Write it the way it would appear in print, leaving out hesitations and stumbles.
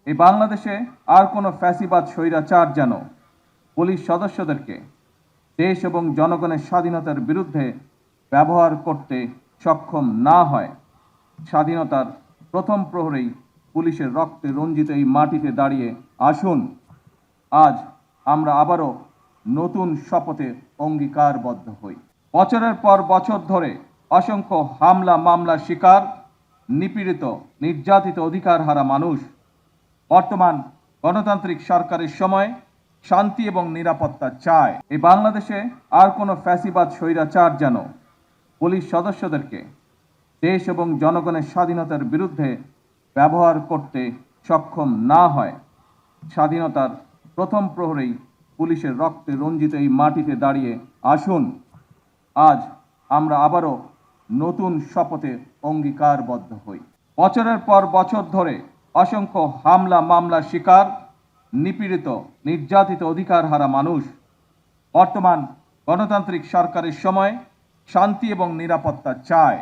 এই বাংলাদেশে আর কোনো ফ্যাসিবাদ স্বৈরাচার যেন পুলিশ সদস্যদেরকে দেশ এবং জনগণের স্বাধীনতার বিরুদ্ধে ব্যবহার করতে সক্ষম না হয়। স্বাধীনতার প্রথম প্রহরেই পুলিশের রক্তে রঞ্জিত এই মাটিতে দাঁড়িয়ে আসুন আজ আমরা আবারও নতুন শপথে অঙ্গীকারবদ্ধ হই। বছরের পর বছর ধরে অসংখ্য হামলা মামলার শিকার, নিপীড়িত নির্যাতিত অধিকারহারা মানুষ বর্তমান গণতান্ত্রিক সরকারের সময় শান্তি এবং নিরাপত্তা চায়। এই বাংলাদেশে আর কোনো ফ্যাসিবাদ স্বৈরাচার যেন পুলিশ সদস্যদেরকে দেশ এবং জনগণের স্বাধীনতার বিরুদ্ধে ব্যবহার করতে সক্ষম না হয়। স্বাধীনতার প্রথম প্রহরেই পুলিশের রক্তে রঞ্জিত এই মাটিতে দাঁড়িয়ে আসুন আজ আমরা আবারও নতুন শপথে অঙ্গীকারবদ্ধ হই। বছরের পর বছর ধরে অসংখ্য হামলা মামলার শিকার, নিপীড়িত নির্যাতিত অধিকারহারা মানুষ বর্তমান গণতান্ত্রিক সরকারের সময় শান্তি এবং নিরাপত্তা চায়।